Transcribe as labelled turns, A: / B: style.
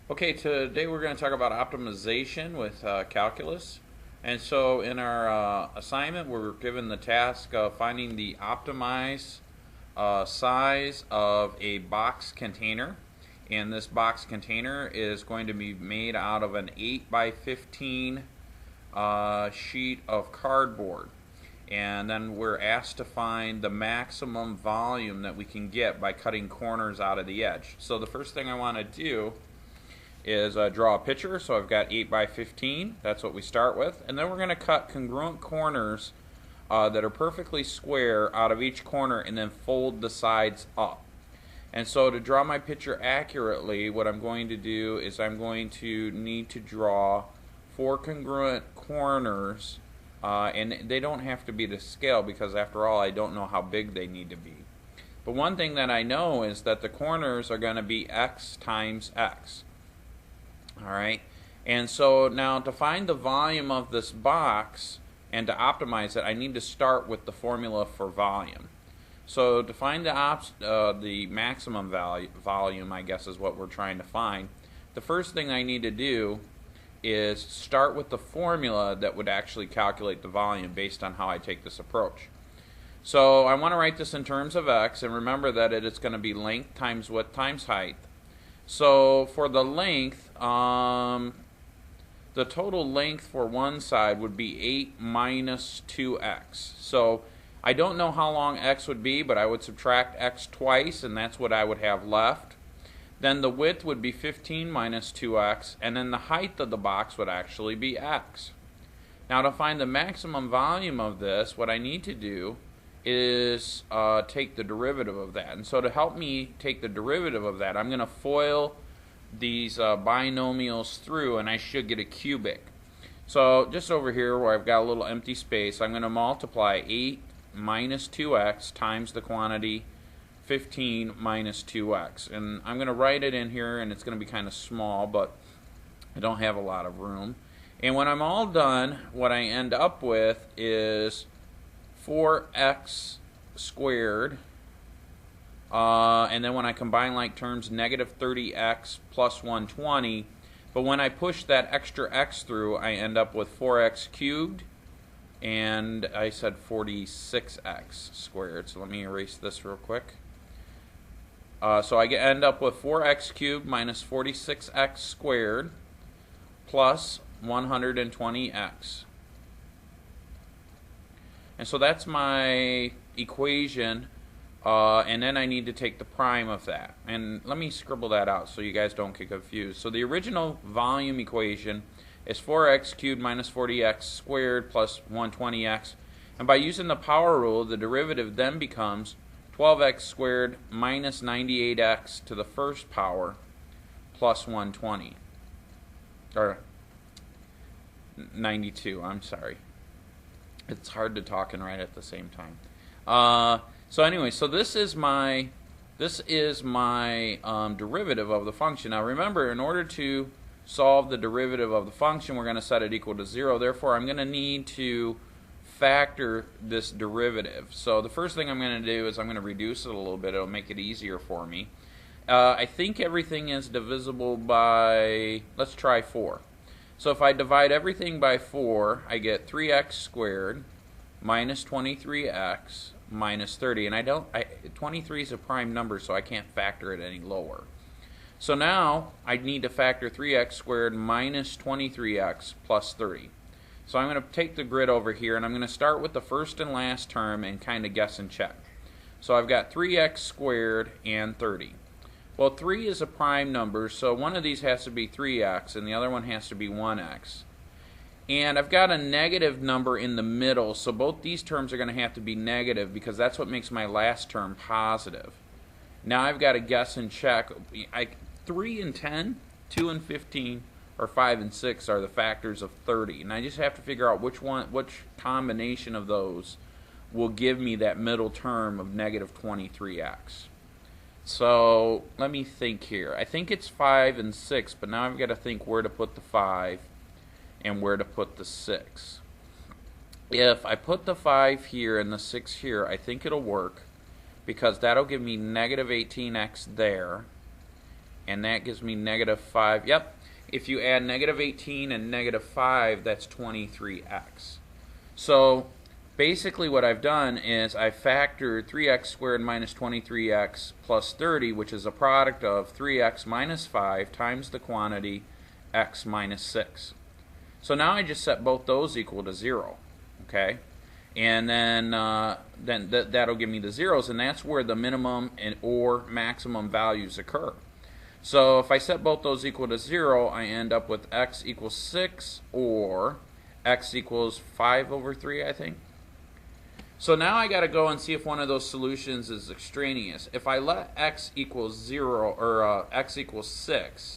A: Okay, today we're going to talk about optimization with calculus. And so in our assignment, we're given the task of finding the optimized size of a box container. And this box container is going to be made out of an 8 by 15 sheet of cardboard. And then we're asked to find the maximum volume that we can get by cutting corners out of the edge. So the first thing I want to do is draw a picture. So I've got 8 by 15. That's what we start with. And then we're going to cut congruent corners that are perfectly square out of each corner and then fold the sides up. And so to draw my picture accurately, what I'm going to do is I'm going to need to draw 4 congruent corners, and they don't have to be to scale because after all I don't know how big they need to be. But one thing that I know is that the corners are going to be x times x. Alright, and so now to find the volume of this box and to optimize it, I need to start with the formula for volume. So to find the maximum volume, I guess is what we're trying to find, the first thing I need to do is start with the formula that would actually calculate the volume based on how I take this approach. So I want to write this in terms of x, and remember that it's going to be length times width times height. So for the length, the total length for one side would be 8 minus 2x. So I don't know how long x would be, but I would subtract x twice, and that's what I would have left. Then the width would be 15 minus 2x, and then the height of the box would actually be x. Now to find the maximum volume of this, what I need to do is take the derivative of that. And so to help me take the derivative of that, I'm going to FOIL these binomials through, and I should get a cubic. So just over here where I've got a little empty space, I'm going to multiply 8 minus 2x times the quantity 15 minus 2x. And I'm going to write it in here, and it's going to be kind of small, but I don't have a lot of room. And when I'm all done, what I end up with is 4x squared, and then when I combine like terms, negative 30x plus 120, but when I push that extra x through, I end up with 4x cubed, and I said 46x squared. So let me erase this real quick. So I end up with 4x cubed minus 46x squared plus 120x. And so that's my equation, and then I need to take the prime of that. And let me scribble that out so you guys don't get confused. So the original volume equation is 4x cubed minus 40x squared plus 120x. And by using the power rule, the derivative then becomes 12x squared minus 98x to the first power plus 120. Or 92, I'm sorry. It's hard to talk and write at the same time. So anyway, so this is my derivative of the function. Now remember, in order to solve the derivative of the function, we're going to set it equal to 0. Therefore, I'm going to need to factor this derivative. So the first thing I'm going to do is I'm going to reduce it a little bit. It'll make it easier for me. I think everything is divisible by, let's try 4. So if I divide everything by 4, I get 3x squared minus 23x minus 30. And 23 is a prime number, so I can't factor it any lower. So now I need to factor 3x squared minus 23x plus 30. So I'm going to take the grid over here, and I'm going to start with the first and last term and kind of guess and check. So I've got 3x squared and 30. Well, 3 is a prime number, so one of these has to be 3x and the other one has to be 1x. And I've got a negative number in the middle, so both these terms are going to have to be negative because that's what makes my last term positive. Now I've got to guess and check. 3 and 10, 2 and 15, or 5 and 6 are the factors of 30. And I just have to figure out which combination of those will give me that middle term of negative 23x. So let me think here. I think it's 5 and 6, but now I've got to think where to put the 5 and where to put the 6. If I put the 5 here and the 6 here, I think it'll work because that'll give me negative 18x there. and that gives me negative 5. Yep, if you add negative 18 and negative 5, that's 23x. So basically what I've done is I factored 3x squared minus 23x plus 30, which is a product of 3x minus 5 times the quantity x minus 6. So now I just set both those equal to 0, okay? And then that'll give me the zeros, and that's where the minimum or maximum values occur. So if I set both those equal to 0, I end up with x equals 6 or x equals 5 over 3, I think. So now I got to go and see if one of those solutions is extraneous. If I let x equals 0 or x equals 6,